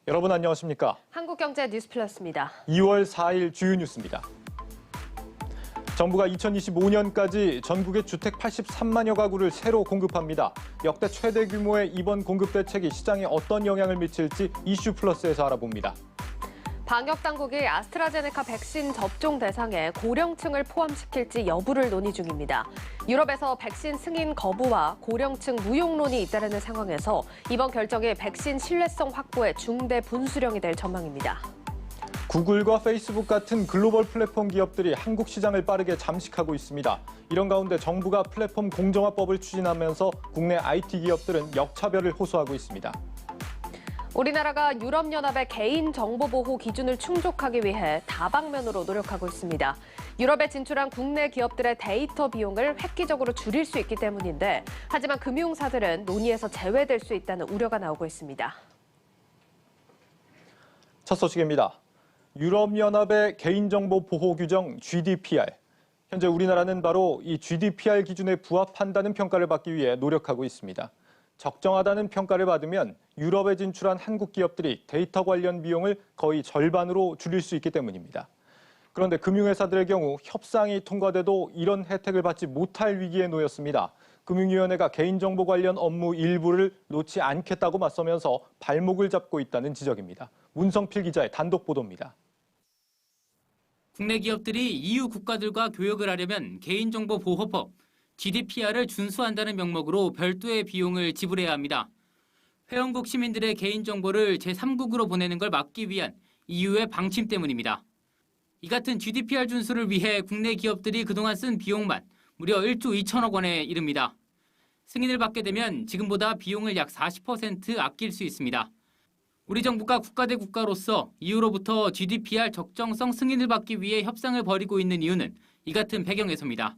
여러분 안녕하십니까? 한국경제 뉴스플러스입니다. 2월 4일 주요 뉴스입니다. 정부가 2025년까지 전국의 주택 83만여 가구를 새로 공급합니다. 역대 최대 규모의 이번 공급 대책이 시장에 어떤 영향을 미칠지 이슈 플러스에서 알아봅니다. 방역당국이 아스트라제네카 백신 접종 대상에 고령층을 포함시킬지 여부를 논의 중입니다. 유럽에서 백신 승인 거부와 고령층 무용론이 잇따르는 상황에서 이번 결정이 백신 신뢰성 확보에 중대 분수령이 될 전망입니다. 구글과 페이스북 같은 글로벌 플랫폼 기업들이 한국 시장을 빠르게 잠식하고 있습니다. 이런 가운데 정부가 플랫폼 공정화법을 추진하면서 국내 IT 기업들은 역차별을 호소하고 있습니다. 우리나라가 유럽연합의 개인정보보호 기준을 충족하기 위해 다방면으로 노력하고 있습니다. 유럽에 진출한 국내 기업들의 데이터 비용을 획기적으로 줄일 수 있기 때문인데, 하지만 금융사들은 논의에서 제외될 수 있다는 우려가 나오고 있습니다. 첫 소식입니다. 유럽연합의 개인정보 보호 규정 GDPR. 현재 우리나라는 바로 이 GDPR 기준에 부합한다는 평가를 받기 위해 노력하고 있습니다. 적정하다는 평가를 받으면 유럽에 진출한 한국 기업들이 데이터 관련 비용을 거의 절반으로 줄일 수 있기 때문입니다. 그런데 금융회사들의 경우 협상이 통과돼도 이런 혜택을 받지 못할 위기에 놓였습니다. 금융위원회가 개인정보 관련 업무 일부를 놓지 않겠다고 맞서면서 발목을 잡고 있다는 지적입니다. 문성필 기자의 단독 보도입니다. 국내 기업들이 EU 국가들과 교역을 하려면 개인정보보호법, GDPR을 준수한다는 명목으로 별도의 비용을 지불해야 합니다. 회원국 시민들의 개인정보를 제3국으로 보내는 걸 막기 위한 EU의 방침 때문입니다. 이 같은 GDPR 준수를 위해 국내 기업들이 그동안 쓴 비용만 무려 1조 2천억 원에 이릅니다. 승인을 받게 되면 지금보다 비용을 약 40% 아낄 수 있습니다. 우리 정부가 국가 대 국가로서 EU로부터 GDPR 적정성 승인을 받기 위해 협상을 벌이고 있는 이유는 이 같은 배경에서입니다.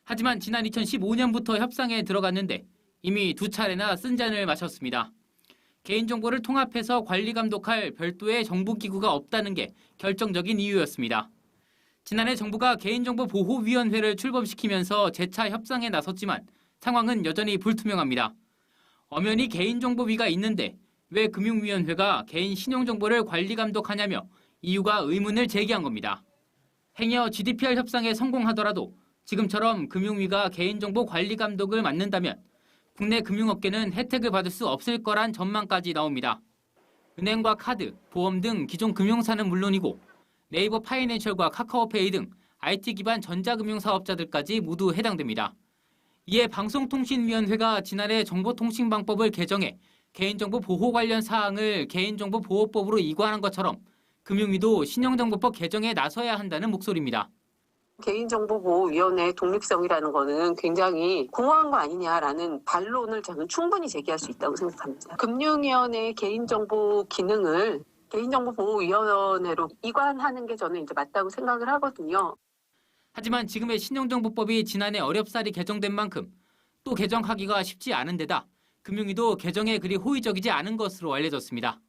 하지만 지난 2015년부터 협상에 들어갔는데 이미 2차례나 쓴 잔을 마셨습니다. 개인정보를 통합해서 관리 감독할 별도의 정부기구가 없다는 게 결정적인 이유였습니다. 지난해 정부가 개인정보보호위원회를 출범시키면서 재차 협상에 나섰지만 상황은 여전히 불투명합니다. 엄연히 개인정보위가 있는데 왜 금융위원회가 개인 신용정보를 관리 감독하냐며 EU가 의문을 제기한 겁니다. 행여 GDPR 협상에 성공하더라도 지금처럼 금융위가 개인정보 관리 감독을 맡는다면 국내 금융업계는 혜택을 받을 수 없을 거란 전망까지 나옵니다. 은행과 카드, 보험 등 기존 금융사는 물론이고 네이버 파이낸셜과 카카오페이 등 IT 기반 전자금융 사업자들까지 모두 해당됩니다. 이에 방송통신위원회가 지난해 정보통신방법을 개정해 개인정보 보호 관련 사항을 개인정보보호법으로 이관한 것처럼 금융위도 신용정보법 개정에 나서야 한다는 목소리입니다. 개인정보보호위원회의 독립성이라는 거는 굉장히 공허한 거 아니냐라는 반론을 저는 충분히 제기할 수 있다고 생각합니다. 금융위원회의 개인정보 기능을 개인정보보호위원회로 이관하는 게 저는 이제 맞다고 생각을 하거든요. 하지만 지금의 신용정보법이 지난해 어렵사리 개정된 만큼 또 개정하기가 쉽지 않은 데다 금융위도 개정에 그리 호의적이지 않은 것으로 알려졌습니다.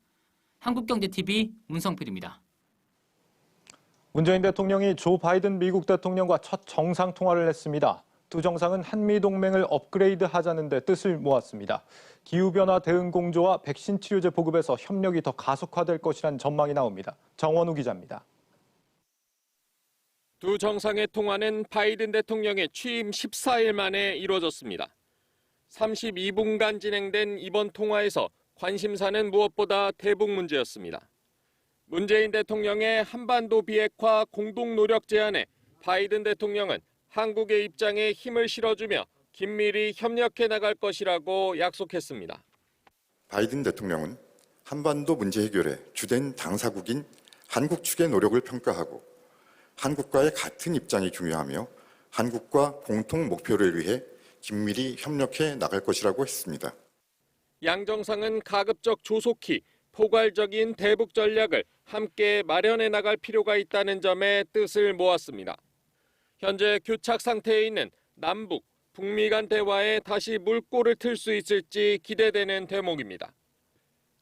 한국경제TV 문성필입니다. 문재인 대통령이 조 바이든 미국 대통령과 첫 정상 통화를 했습니다. 두 정상은 한미동맹을 업그레이드하자는 데 뜻을 모았습니다. 기후변화 대응 공조와 백신 치료제 보급에서 협력이 더 가속화될 것이란 전망이 나옵니다. 정원우 기자입니다. 두 정상의 통화는 바이든 대통령의 취임 14일 만에 이루어졌습니다. 32분간 진행된 이번 통화에서 관심사는 무엇보다 대북 문제였습니다. 문재인 대통령의 한반도 비핵화 공동노력 제안에 바이든 대통령은 한국의 입장에 힘을 실어주며 긴밀히 협력해 나갈 것이라고 약속했습니다. 바이든 대통령은 한반도 문제 해결에 주된 당사국인 한국 측의 노력을 평가하고 한국과의 같은 입장이 중요하며 한국과 공통 목표를 위해 긴밀히 협력해 나갈 것이라고 했습니다. 양 정상은 가급적 조속히 포괄적인 대북 전략을 함께 마련해 나갈 필요가 있다는 점에 뜻을 모았습니다. 현재 교착 상태에 있는 남북, 북미 간 대화에 다시 물꼬를 틀 수 있을지 기대되는 대목입니다.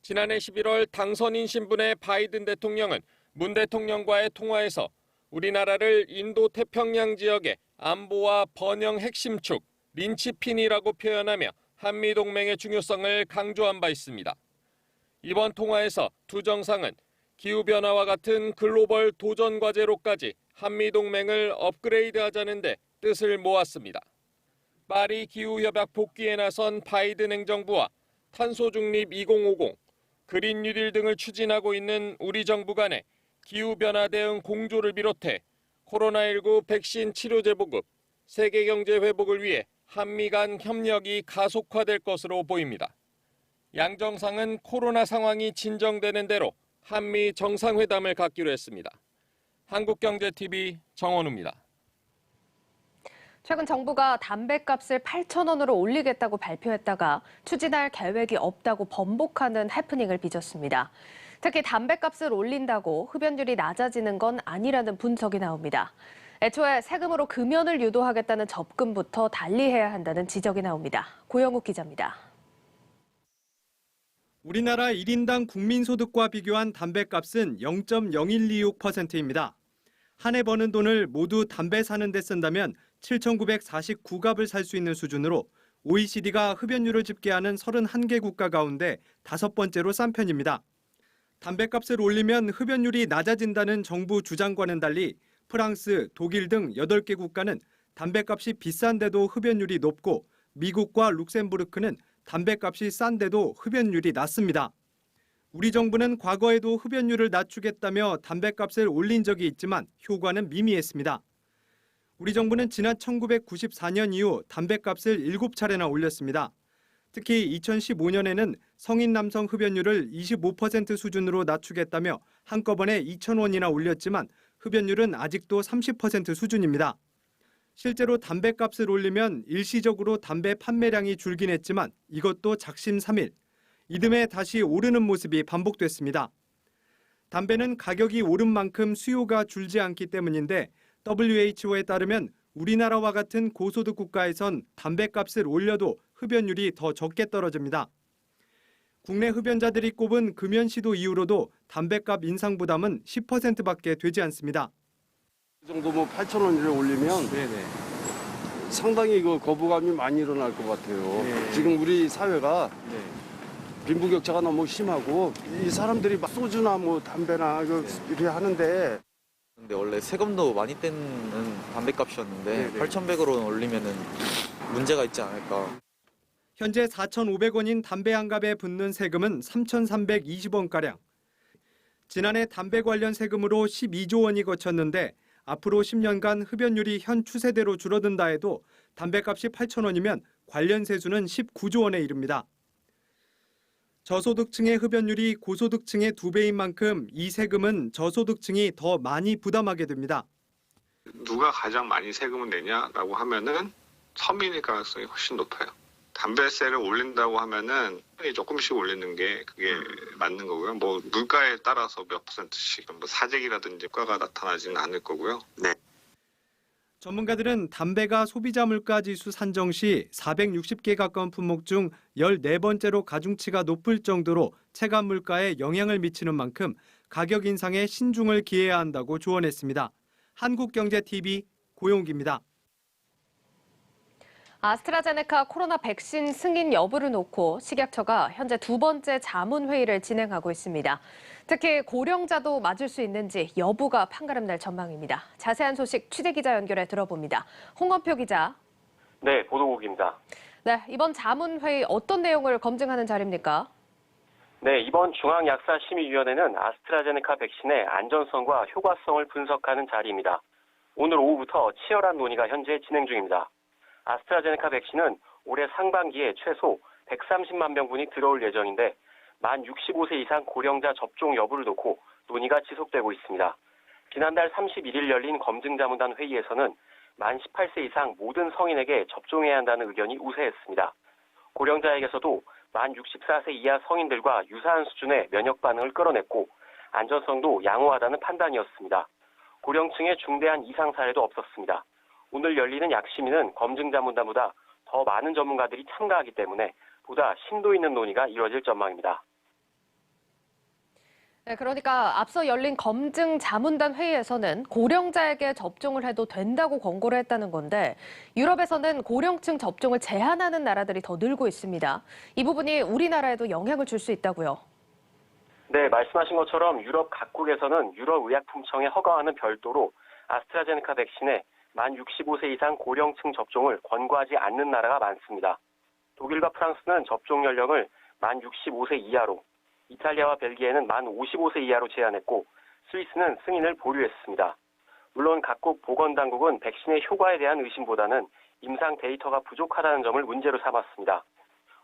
지난해 11월 당선인 신분의 바이든 대통령은 문 대통령과의 통화에서 우리나라를 인도-태평양 지역의 안보와 번영 핵심 축, 린치핀이라고 표현하며 한미동맹의 중요성을 강조한 바 있습니다. 이번 통화에서 두 정상은 기후변화와 같은 글로벌 도전 과제로까지 한미동맹을 업그레이드하자는 데 뜻을 모았습니다. 파리 기후협약 복귀에 나선 바이든 행정부와 탄소중립 2050, 그린 뉴딜 등을 추진하고 있는 우리 정부 간의 기후변화 대응 공조를 비롯해 코로나19 백신 치료제 보급, 세계 경제 회복을 위해 한미 간 협력이 가속화될 것으로 보입니다. 양 정상은 코로나 상황이 진정되는 대로 한미 정상회담을 갖기로 했습니다. 한국경제TV 정원우입니다. 최근 정부가 담뱃값을 8,000원으로 올리겠다고 발표했다가 추진할 계획이 없다고 번복하는 해프닝을 빚었습니다. 특히 담뱃값을 올린다고 흡연율이 낮아지는 건 아니라는 분석이 나옵니다. 애초에 세금으로 금연을 유도하겠다는 접근부터 달리해야 한다는 지적이 나옵니다. 고영욱 기자입니다. 우리나라 1인당 국민소득과 비교한 담뱃값은 0.0126%입니다. 한 해 버는 돈을 모두 담배 사는 데 쓴다면 7,949갑을 살 수 있는 수준으로 OECD가 흡연율을 집계하는 31개 국가 가운데 5번째로 싼 편입니다. 담뱃값을 올리면 흡연율이 낮아진다는 정부 주장과는 달리 프랑스, 독일 등 8개 국가는 담뱃값이 비싼데도 흡연율이 높고 미국과 룩셈부르크는 담뱃값이 싼데도 흡연율이 낮습니다. 우리 정부는 과거에도 흡연율을 낮추겠다며 담뱃값을 올린 적이 있지만 효과는 미미했습니다. 우리 정부는 지난 1994년 이후 담뱃값을 7차례나 올렸습니다. 특히 2015년에는 성인 남성 흡연율을 25% 수준으로 낮추겠다며 한꺼번에 2,000원이나 올렸지만 흡연율은 아직도 30% 수준입니다. 실제로 담뱃값을 올리면 일시적으로 담배 판매량이 줄긴 했지만 이것도 작심삼일. 이듬해 다시 오르는 모습이 반복됐습니다. 담배는 가격이 오른 만큼 수요가 줄지 않기 때문인데 WHO에 따르면 우리나라와 같은 고소득 국가에선 담뱃값을 올려도 흡연율이 더 적게 떨어집니다. 국내 흡연자들이 꼽은 금연 시도 이후로도 담뱃값 인상 부담은 10%밖에 되지 않습니다. 이 정도 8,000원을 올리면 상당히 거부감이 많이 일어날 것 같아요. 지금 우리 사회가 빈부격차가 너무 심하고 이 사람들이 막 소주나 담배나 이렇게 하는데 근데 원래 세금도 많이 떼는 담뱃값이었는데 8,100원으로 올리면은 문제가 있지 않을까. 현재 4,500원인 담배 한 갑에 붙는 세금은 3,320원가량. 지난해 담배 관련 세금으로 12조 원이 거쳤는데 앞으로 10년간 흡연율이 현 추세대로 줄어든다 해도 담뱃값이 8,000원이면 관련 세수는 19조 원에 이릅니다. 저소득층의 흡연율이 고소득층의 2배인 만큼 이 세금은 저소득층이 더 많이 부담하게 됩니다. 누가 가장 많이 세금을 내냐라고 하면은 서민일 가능성이 훨씬 높아요. 담배세를 올린다고 하면은 조금씩 올리는 게 그게 맞는 거고요. 물가에 따라서 몇 %씩 사재기라든지 효과가 나타나지는 않을 거고요. 네. 전문가들은 담배가 소비자 물가 지수 산정 시 460개 가까운 품목 중 14번째로 가중치가 높을 정도로 체감 물가에 영향을 미치는 만큼 가격 인상에 신중을 기해야 한다고 조언했습니다. 한국경제TV 고용기입니다. 아스트라제네카 코로나 백신 승인 여부를 놓고 식약처가 현재 2번째 자문회의를 진행하고 있습니다. 특히 고령자도 맞을 수 있는지 여부가 판가름 날 전망입니다. 자세한 소식 취재기자 연결해 들어봅니다. 홍원표 기자. 네, 보도국입니다. 네, 이번 자문회의 어떤 내용을 검증하는 자리입니까? 네, 이번 중앙약사심의위원회는 아스트라제네카 백신의 안전성과 효과성을 분석하는 자리입니다. 오늘 오후부터 치열한 논의가 현재 진행 중입니다. 아스트라제네카 백신은 올해 상반기에 최소 130만 명분이 들어올 예정인데 만 65세 이상 고령자 접종 여부를 놓고 논의가 지속되고 있습니다. 지난달 31일 열린 검증자문단 회의에서는 만 18세 이상 모든 성인에게 접종해야 한다는 의견이 우세했습니다. 고령자에게서도 만 64세 이하 성인들과 유사한 수준의 면역 반응을 끌어냈고 안전성도 양호하다는 판단이었습니다. 고령층의 중대한 이상 사례도 없었습니다. 오늘 열리는 약심위는 검증자문단보다 더 많은 전문가들이 참가하기 때문에 보다 심도 있는 논의가 이루어질 전망입니다. 네, 그러니까 앞서 열린 검증 자문단 회의에서는 고령자에게 접종을 해도 된다고 권고를 했다는 건데 유럽에서는 고령층 접종을 제한하는 나라들이 더 늘고 있습니다. 이 부분이 우리나라에도 영향을 줄 수 있다고요? 네, 말씀하신 것처럼 유럽 각국에서는 유럽의약품청에 허가하는 별도로 아스트라제네카 백신의 만 65세 이상 고령층 접종을 권고하지 않는 나라가 많습니다. 독일과 프랑스는 접종 연령을 만 65세 이하로, 이탈리아와 벨기에는 만 55세 이하로 제한했고 스위스는 승인을 보류했습니다. 물론 각국 보건당국은 백신의 효과에 대한 의심보다는 임상 데이터가 부족하다는 점을 문제로 삼았습니다.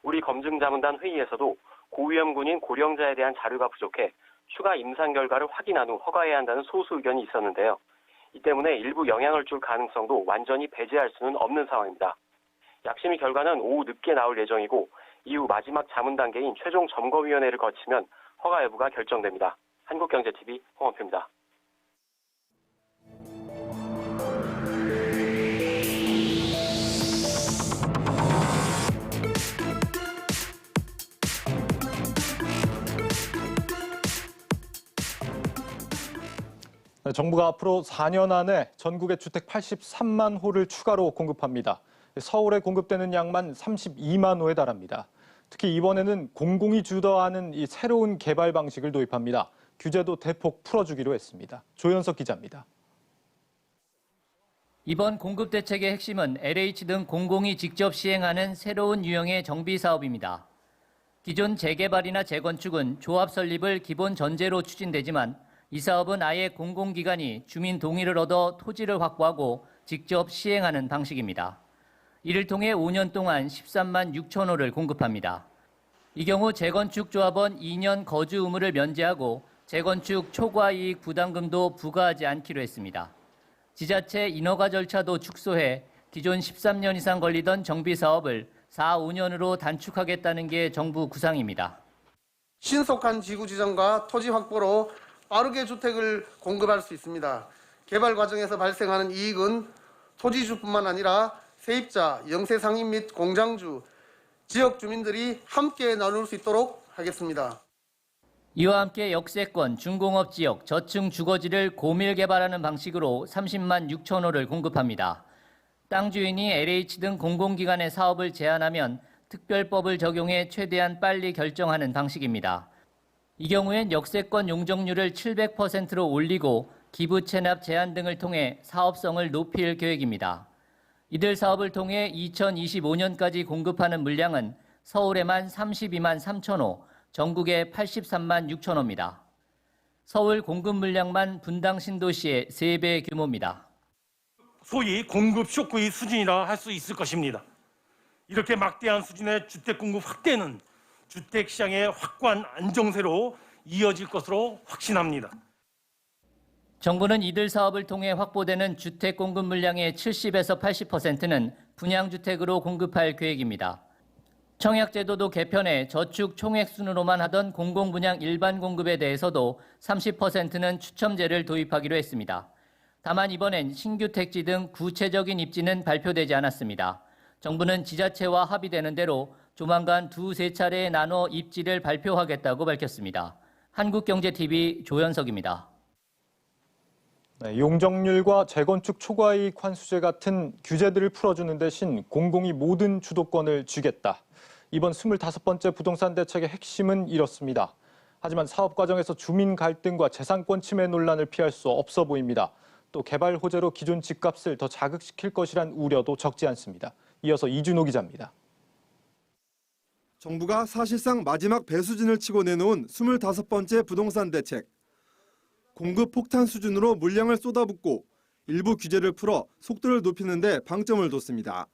우리 검증자문단 회의에서도 고위험군인 고령자에 대한 자료가 부족해 추가 임상 결과를 확인한 후 허가해야 한다는 소수 의견이 있었는데요. 이 때문에 일부 영향을 줄 가능성도 완전히 배제할 수는 없는 상황입니다. 약심의 결과는 오후 늦게 나올 예정이고 이후 마지막 자문 단계인 최종 점검위원회를 거치면 허가 여부가 결정됩니다. 한국경제TV 홍원표입니다. 정부가 앞으로 4년 안에 전국의 주택 83만 호를 추가로 공급합니다. 서울에 공급되는 양만 32만 호에 달합니다. 특히 이번에는 공공이 주도하는 이 새로운 개발 방식을 도입합니다. 규제도 대폭 풀어주기로 했습니다. 조현석 기자입니다. 이번 공급 대책의 핵심은 LH 등 공공이 직접 시행하는 새로운 유형의 정비 사업입니다. 기존 재개발이나 재건축은 조합 설립을 기본 전제로 추진되지만 이 사업은 아예 공공기관이 주민 동의를 얻어 토지를 확보하고 직접 시행하는 방식입니다. 이를 통해 5년 동안 13만 6천 호를 공급합니다. 이 경우 재건축 조합원 2년 거주 의무를 면제하고 재건축 초과이익 부담금도 부과하지 않기로 했습니다. 지자체 인허가 절차도 축소해 기존 13년 이상 걸리던 정비 사업을 4, 5년으로 단축하겠다는 게 정부 구상입니다. 신속한 지구 지정과 토지 확보로 빠르게 주택을 공급할 수 있습니다. 개발 과정에서 발생하는 이익은 토지주뿐만 아니라 세입자, 영세상인 및 공장주, 지역 주민들이 함께 나눌 수 있도록 하겠습니다. 이와 함께 역세권, 중공업 지역, 저층 주거지를 고밀 개발하는 방식으로 30만 6천 호를 공급합니다. 땅 주인이 LH 등 공공기관의 사업을 제한하면 특별법을 적용해 최대한 빨리 결정하는 방식입니다. 이 경우엔 역세권 용적률을 700%로 올리고 기부 체납 제한 등을 통해 사업성을 높일 계획입니다. 이들 사업을 통해 2025년까지 공급하는 물량은 서울에만 32만 3천 호, 전국에 83만 6천 호입니다. 서울 공급 물량만 분당 신도시의 3배 규모입니다. 소위 공급 쇼크의 수준이라 할 수 있을 것입니다. 이렇게 막대한 수준의 주택 공급 확대는 주택 시장의 확고한 안정세로 이어질 것으로 확신합니다. 정부는 이들 사업을 통해 확보되는 주택 공급 물량의 70에서 80%는 분양주택으로 공급할 계획입니다. 청약제도도 개편해 저축 총액순으로만 하던 공공분양 일반 공급에 대해서도 30%는 추첨제를 도입하기로 했습니다. 다만 이번엔 신규 택지 등 구체적인 입지는 발표되지 않았습니다. 정부는 지자체와 합의되는 대로 조만간 2-3차례에 나눠 입지를 발표하겠다고 밝혔습니다. 한국경제TV 조현석입니다. 네, 용적률과 재건축 초과이익 환수제 같은 규제들을 풀어주는 대신 공공이 모든 주도권을 쥐겠다. 이번 25번째 부동산 대책의 핵심은 이렇습니다. 하지만 사업 과정에서 주민 갈등과 재산권 침해 논란을 피할 수 없어 보입니다. 또 개발 호재로 기존 집값을 더 자극시킬 것이란 우려도 적지 않습니다. 이어서 이준호 기자입니다. 정부가 사실상 마지막 배수진을 치고 내놓은 25번째 부동산 대책. 공급 폭탄 수준으로 물량을 쏟아붓고 일부 규제를 풀어 속도를 높이는 데 방점을 뒀습니다.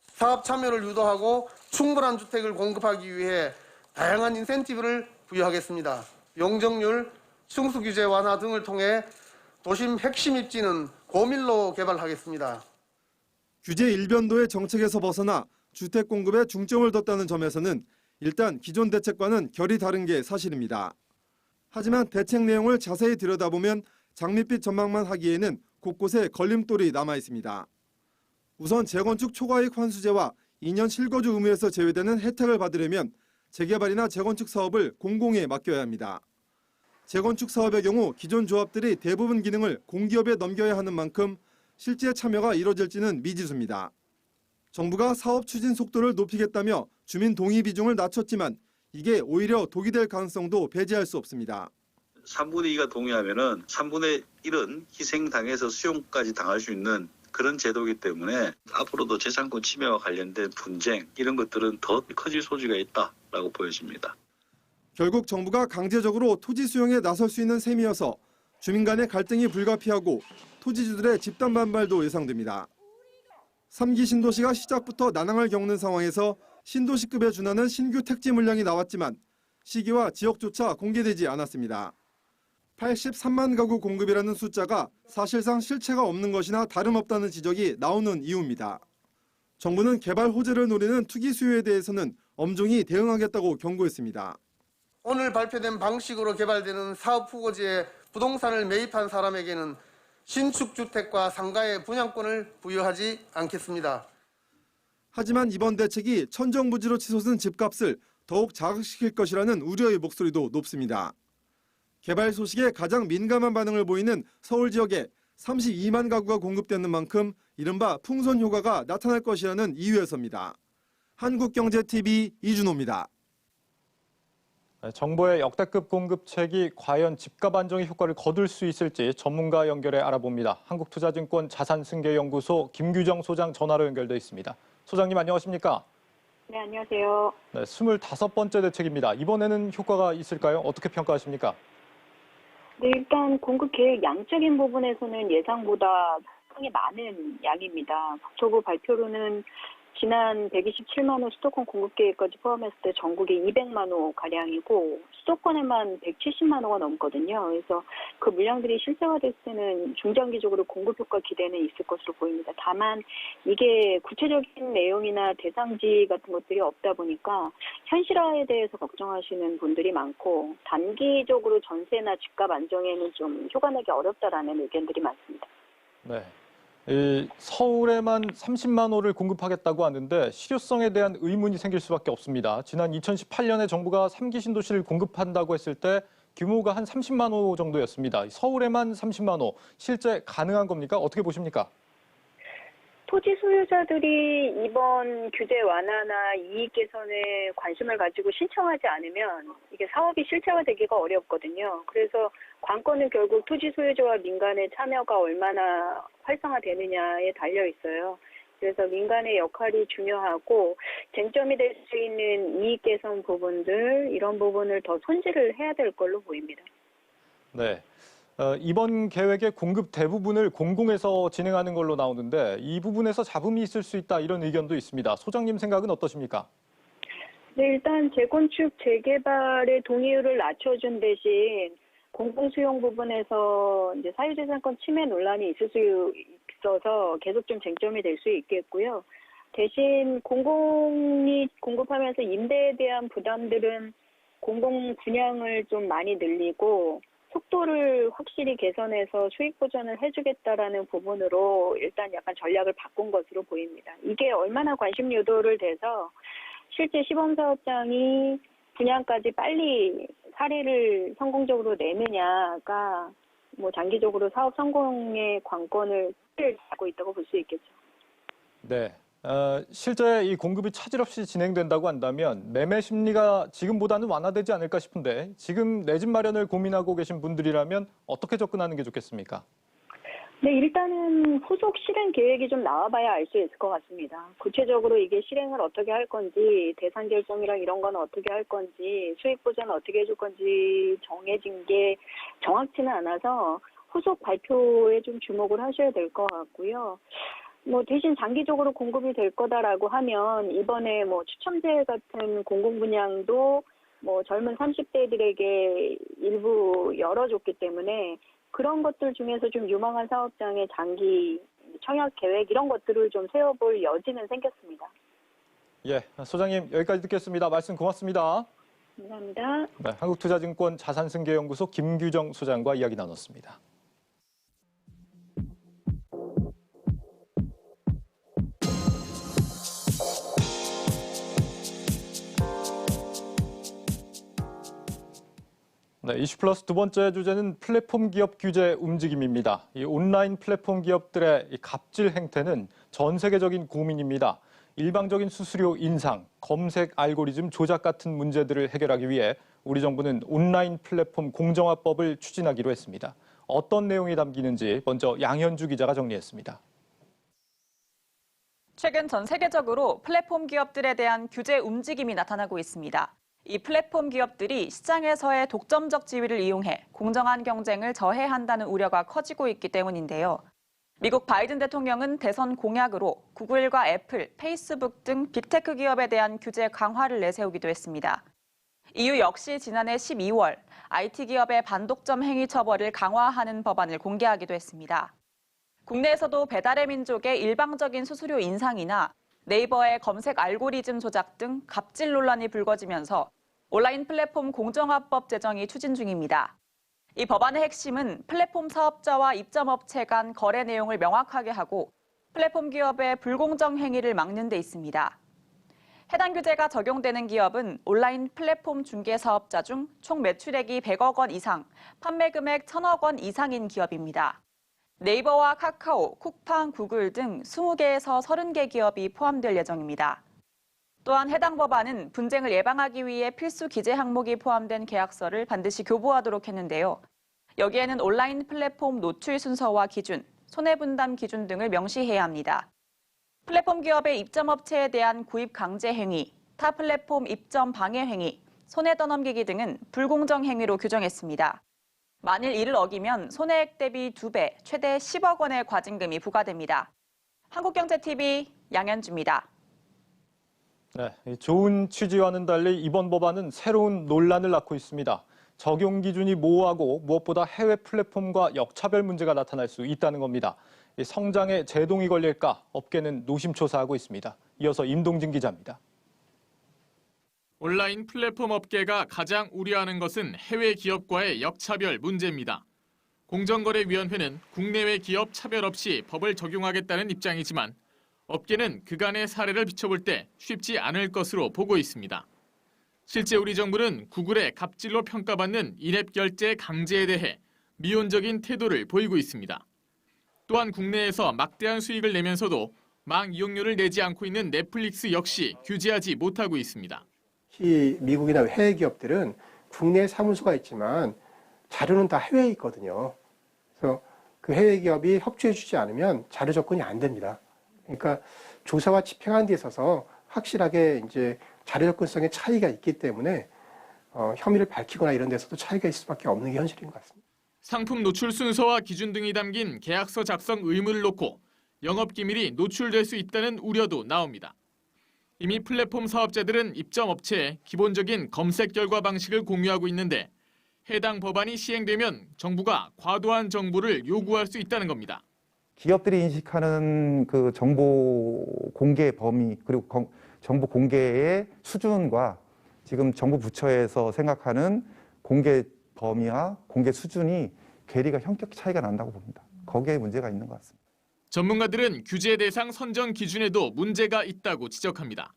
사업 참여를 유도하고 충분한 주택을 공급하기 위해 다양한 인센티브를 부여하겠습니다. 용적률, 층수 규제 완화 등을 통해 도심 핵심 입지는 고밀로 개발하겠습니다. 규제 일변도의 정책에서 벗어나 주택 공급에 중점을 뒀다는 점에서는 일단 기존 대책과는 결이 다른 게 사실입니다. 하지만 대책 내용을 자세히 들여다보면 장밋빛 전망만 하기에는 곳곳에 걸림돌이 남아 있습니다. 우선 재건축 초과이익 환수제와 2년 실거주 의무에서 제외되는 혜택을 받으려면 재개발이나 재건축 사업을 공공에 맡겨야 합니다. 재건축 사업의 경우 기존 조합들이 대부분 기능을 공기업에 넘겨야 하는 만큼 실제 참여가 이뤄질지는 미지수입니다. 정부가 사업 추진 속도를 높이겠다며 주민 동의 비중을 낮췄지만 이게 오히려 독이 될 가능성도 배제할 수 없습니다. 3분의 2가 동의하면은 3분의 1은 희생당해서 수용까지 당할 수 있는 그런 제도이기 때문에 앞으로도 재산권 침해와 관련된 분쟁 이런 것들은 더 커질 소지가 있다라고 보여집니다. 결국 정부가 강제적으로 토지 수용에 나설 수 있는 셈이어서 주민 간의 갈등이 불가피하고 토지주들의 집단 반발도 예상됩니다. 3기 신도시가 시작부터 난항을 겪는 상황에서 신도시급에 준하는 신규 택지 물량이 나왔지만 시기와 지역조차 공개되지 않았습니다. 83만 가구 공급이라는 숫자가 사실상 실체가 없는 것이나 다름없다는 지적이 나오는 이유입니다. 정부는 개발 호재를 노리는 투기 수요에 대해서는 엄중히 대응하겠다고 경고했습니다. 오늘 발표된 방식으로 개발되는 사업 후보지에 부동산을 매입한 사람에게는 신축 주택과 상가의 분양권을 부여하지 않겠습니다. 하지만 이번 대책이 천정부지로 치솟은 집값을 더욱 자극시킬 것이라는 우려의 목소리도 높습니다. 개발 소식에 가장 민감한 반응을 보이는 서울 지역에 32만 가구가 공급되는 만큼 이른바 풍선 효과가 나타날 것이라는 이유에서입니다. 한국경제TV 이준호입니다. 정부의 역대급 공급책이 과연 집값 안정의 효과를 거둘 수 있을지 전문가 연결해 알아봅니다. 한국투자증권 자산승계연구소 김규정 소장 전화로 연결돼 있습니다. 소장님 안녕하십니까? 네, 안녕하세요. 네, 25번째 대책입니다. 이번에는 효과가 있을까요? 어떻게 평가하십니까? 네, 일단 공급 계획 양적인 부분에서는 예상보다 상당히 많은 양입니다. 국토부 발표로는 지난 127만 호 수도권 공급 계획까지 포함했을 때 전국에 200만 호 가량이고 수도권에만 170만 호가 넘거든요. 그래서 그 물량들이 실제화됐을 때는 중장기적으로 공급 효과 기대는 있을 것으로 보입니다. 다만 이게 구체적인 내용이나 대상지 같은 것들이 없다 보니까 현실화에 대해서 걱정하시는 분들이 많고 단기적으로 전세나 집값 안정에는 좀 효과 내기 어렵다라는 의견들이 많습니다. 네. 서울에만 30만 호를 공급하겠다고 하는데 실효성에 대한 의문이 생길 수밖에 없습니다. 지난 2018년에 정부가 3기 신도시를 공급한다고 했을 때 규모가 한 30만 호 정도였습니다. 서울에만 30만 호, 실제 가능한 겁니까? 어떻게 보십니까? 토지 소유자들이 이번 규제 완화나 이익 개선에 관심을 가지고 신청하지 않으면 이게 사업이 실체화되기가 어렵거든요. 그래서 관건은 결국 토지 소유자와 민간의 참여가 얼마나 활성화되느냐에 달려 있어요. 그래서 민간의 역할이 중요하고 쟁점이 될 수 있는 이익 개선 부분들 이런 부분을 더 손질을 해야 될 걸로 보입니다. 네. 이번 계획의 공급 대부분을 공공에서 진행하는 걸로 나오는데 이 부분에서 잡음이 있을 수 있다 이런 의견도 있습니다. 소장님 생각은 어떠십니까? 네, 일단 재건축, 재개발의 동의율을 낮춰준 대신 공공수용 부분에서 이제 사유재산권 침해 논란이 있을 수 있어서 계속 좀 쟁점이 될 수 있겠고요. 대신 공공이 공급하면서 임대에 대한 부담들은 공공 분양을 좀 많이 늘리고 속도를 확실히 개선해서 수익 보전을 해주겠다라는 부분으로 일단 약간 전략을 바꾼 것으로 보입니다. 이게 얼마나 관심 유도를 돼서 실제 시범사업장이 분양까지 빨리 사례를 성공적으로 내느냐가 뭐 장기적으로 사업 성공의 관건을 잡고 있다고 볼 수 있겠죠. 네. 실제 이 공급이 차질 없이 진행된다고 한다면 매매 심리가 지금보다는 완화되지 않을까 싶은데 지금 내 집 마련을 고민하고 계신 분들이라면 어떻게 접근하는 게 좋겠습니까? 네, 일단은 후속 실행 계획이 좀 나와봐야 알 수 있을 것 같습니다. 구체적으로 이게 실행을 어떻게 할 건지, 대상 결정이랑 이런 건 어떻게 할 건지, 수익 보전 어떻게 해줄 건지 정해진 게 정확치는 않아서 후속 발표에 좀 주목을 하셔야 될 것 같고요. 뭐 대신 장기적으로 공급이 될 거다라고 하면 이번에 뭐 추첨제 같은 공공분양도 뭐 젊은 30대들에게 일부 열어줬기 때문에 그런 것들 중에서 좀 유망한 사업장의 장기 청약 계획 이런 것들을 좀 세워볼 여지는 생겼습니다. 예, 소장님 여기까지 듣겠습니다. 말씀 고맙습니다. 감사합니다. 네, 한국투자증권 자산승계연구소 김규정 소장과 이야기 나눴습니다. 네, 이슈플러스 두 번째 주제는 플랫폼 기업 규제 움직임입니다. 이 온라인 플랫폼 기업들의 이 갑질 행태는 전 세계적인 고민입니다. 일방적인 수수료 인상, 검색 알고리즘 조작 같은 문제들을 해결하기 위해 우리 정부는 온라인 플랫폼 공정화법을 추진하기로 했습니다. 어떤 내용이 담기는지 먼저 양현주 기자가 정리했습니다. 최근 전 세계적으로 플랫폼 기업들에 대한 규제 움직임이 나타나고 있습니다. 이 플랫폼 기업들이 시장에서의 독점적 지위를 이용해 공정한 경쟁을 저해한다는 우려가 커지고 있기 때문인데요. 미국 바이든 대통령은 대선 공약으로 구글과 애플, 페이스북 등 빅테크 기업에 대한 규제 강화를 내세우기도 했습니다. EU 역시 지난해 12월 IT 기업의 반독점 행위 처벌을 강화하는 법안을 공개하기도 했습니다. 국내에서도 배달의 민족의 일방적인 수수료 인상이나 네이버의 검색 알고리즘 조작 등 갑질 논란이 불거지면서 온라인 플랫폼 공정화법 제정이 추진 중입니다. 이 법안의 핵심은 플랫폼 사업자와 입점업체 간 거래 내용을 명확하게 하고 플랫폼 기업의 불공정 행위를 막는 데 있습니다. 해당 규제가 적용되는 기업은 온라인 플랫폼 중개 사업자 중 총 매출액이 100억 원 이상, 판매 금액 1,000억 원 이상인 기업입니다. 네이버와 카카오, 쿠팡, 구글 등 20개에서 30개 기업이 포함될 예정입니다. 또한 해당 법안은 분쟁을 예방하기 위해 필수 기재 항목이 포함된 계약서를 반드시 교부하도록 했는데요. 여기에는 온라인 플랫폼 노출 순서와 기준, 손해분담 기준 등을 명시해야 합니다. 플랫폼 기업의 입점업체에 대한 구입 강제 행위, 타 플랫폼 입점 방해 행위, 손해 떠넘기기 등은 불공정 행위로 규정했습니다. 만일 이를 어기면 손해액 대비 2배, 최대 10억 원의 과징금이 부과됩니다. 한국경제TV 양현주입니다. 네, 좋은 취지와는 달리 이번 법안은 새로운 논란을 낳고 있습니다. 적용 기준이 모호하고 무엇보다 해외 플랫폼과 역차별 문제가 나타날 수 있다는 겁니다. 성장에 제동이 걸릴까 업계는 노심초사하고 있습니다. 이어서 임동진 기자입니다. 온라인 플랫폼 업계가 가장 우려하는 것은 해외 기업과의 역차별 문제입니다. 공정거래위원회는 국내외 기업 차별 없이 법을 적용하겠다는 입장이지만 업계는 그간의 사례를 비춰볼 때 쉽지 않을 것으로 보고 있습니다. 실제 우리 정부는 구글의 갑질로 평가받는 인앱 결제 강제에 대해 미온적인 태도를 보이고 있습니다. 또한 국내에서 막대한 수익을 내면서도 망 이용료를 내지 않고 있는 넷플릭스 역시 규제하지 못하고 있습니다. 미국이나 해외 기업들은 국내 사무소가 있지만 자료는 다 해외에 있거든요. 그래서 그 해외 기업이 협조해주지 않으면 자료 접근이 안 됩니다. 그러니까 조사와 집행하는 데 있어서 확실하게 이제 자료 접근성의 차이가 있기 때문에 혐의를 밝히거나 이런 데서도 차이가 있을 수밖에 없는 게 현실인 것 같습니다. 상품 노출 순서와 기준 등이 담긴 계약서 작성 의무를 놓고 영업기밀이 노출될 수 있다는 우려도 나옵니다. 이미 플랫폼 사업자들은 입점 업체에 기본적인 검색 결과 방식을 공유하고 있는데 해당 법안이 시행되면 정부가 과도한 정보를 요구할 수 있다는 겁니다. 기업들이 인식하는 그 정보 공개 범위 그리고 정보 공개의 수준과 지금 정부 부처에서 생각하는 공개 범위와 공개 수준이 괴리가 현격히 차이가 난다고 봅니다. 거기에 문제가 있는 것 같습니다. 전문가들은 규제 대상 선정 기준에도 문제가 있다고 지적합니다.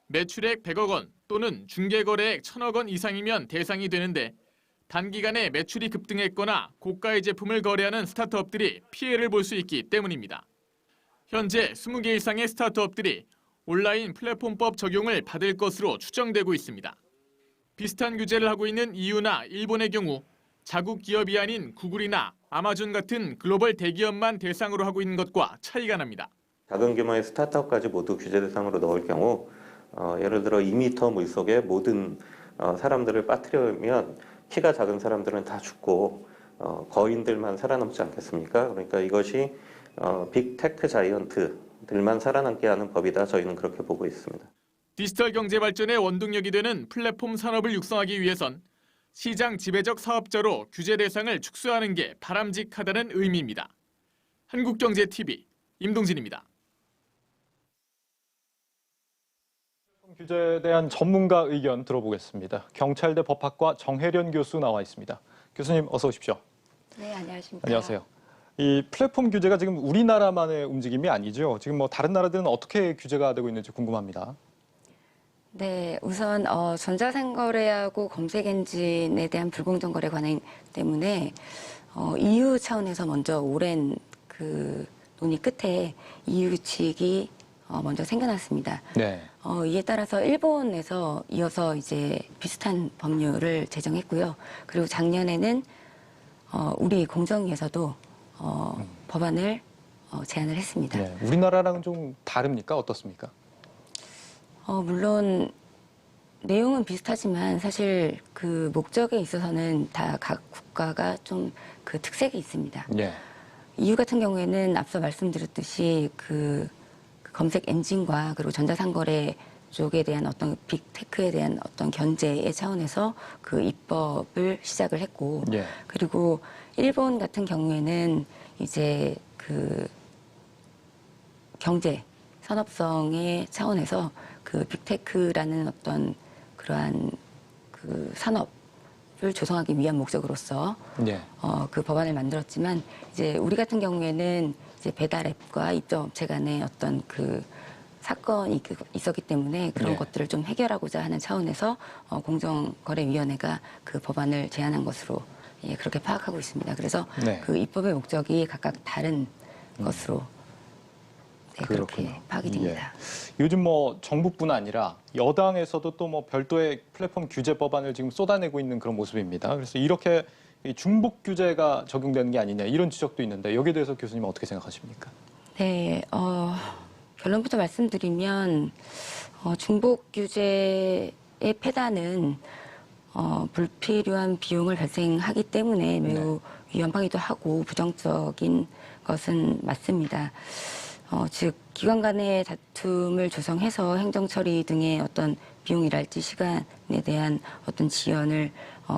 매출액 100억 원 또는 중개거래액 1,000억 원 이상이면 대상이 되는데 단기간에 매출이 급등했거나 고가의 제품을 거래하는 스타트업들이 피해를 볼 수 있기 때문입니다. 현재 20개 이상의 스타트업들이 온라인 플랫폼법 적용을 받을 것으로 추정되고 있습니다. 비슷한 규제를 하고 있는 EU나 일본의 경우 자국 기업이 아닌 구글이나 아마존 같은 글로벌 대기업만 대상으로 하고 있는 것과 차이가 납니다. 작은 규모의 스타트업까지 모두 규제 대상으로 넣을 경우 예를 들어 2m 물속에 모든 사람들을 빠뜨리면 키가 작은 사람들은 다 죽고 거인들만 살아남지 않겠습니까? 그러니까 이것이 빅테크 자이언트들만 살아남게 하는 법이다. 저희는 그렇게 보고 있습니다. 디지털 경제 발전의 원동력이 되는 플랫폼 산업을 육성하기 위해선 시장 지배적 사업자로 규제 대상을 축소하는 게 바람직하다는 의미입니다. 한국경제TV 임동진입니다. 규제에 대한 전문가 의견 들어보겠습니다. 경찰대 법학과 정혜련 교수 나와 있습니다. 교수님 어서 오십시오. 네, 안녕하십니까. 안녕하세요. 이 플랫폼 규제가 지금 우리나라만의 움직임이 아니죠. 지금 뭐 다른 나라들은 어떻게 규제가 되고 있는지 궁금합니다. 네, 우선 전자상거래하고 검색 엔진에 대한 불공정 거래 관행 때문에 EU 차원에서 먼저 오랜 그 논의 끝에 EU 규칙이 먼저 생겨났습니다. 네. 이에 따라서 일본에서 이어서 이제 비슷한 법률을 제정했고요. 그리고 작년에는 우리 공정위에서도 법안을 제안을 했습니다. 네. 우리나라랑은 좀 다릅니까? 어떻습니까? 물론 내용은 비슷하지만 사실 그 목적에 있어서는 다 각 국가가 좀 그 특색이 있습니다. 네. EU 같은 경우에는 앞서 말씀드렸듯이 그 검색 엔진과 그리고 전자상거래 쪽에 대한 어떤 빅테크에 대한 어떤 견제의 차원에서 그 입법을 시작을 했고, 예. 그리고 일본 같은 경우에는 이제 그 경제 산업성의 차원에서 그 빅테크라는 어떤 그러한 그 산업을 조성하기 위한 목적으로서 예. 그 법안을 만들었지만, 이제 우리 같은 경우에는 이제 배달앱과 입점업체 간의 어떤 그 사건이 있었기 때문에 그런 네. 것들을 좀 해결하고자 하는 차원에서 공정거래위원회가 그 법안을 제안한 것으로 그렇게 파악하고 있습니다. 그래서 네. 그 입법의 목적이 각각 다른 것으로 그렇게 그렇군요. 파악이 됩니다. 예. 요즘 뭐 정부뿐 아니라 여당에서도 또 뭐 별도의 플랫폼 규제 법안을 지금 쏟아내고 있는 그런 모습입니다. 그래서 이렇게 이 중복 규제가 적용되는 게 아니냐 이런 지적도 있는데 여기에 대해서 교수님은 어떻게 생각하십니까? 네, 결론부터 말씀드리면 중복 규제의 폐단은 불필요한 비용을 발생하기 때문에 매우 위험하기도 하고 부정적인 것은 맞습니다. 즉 기관 간의 다툼을 조성해서 행정 처리 등의 어떤 비용이랄지 시간에 대한 어떤 지연을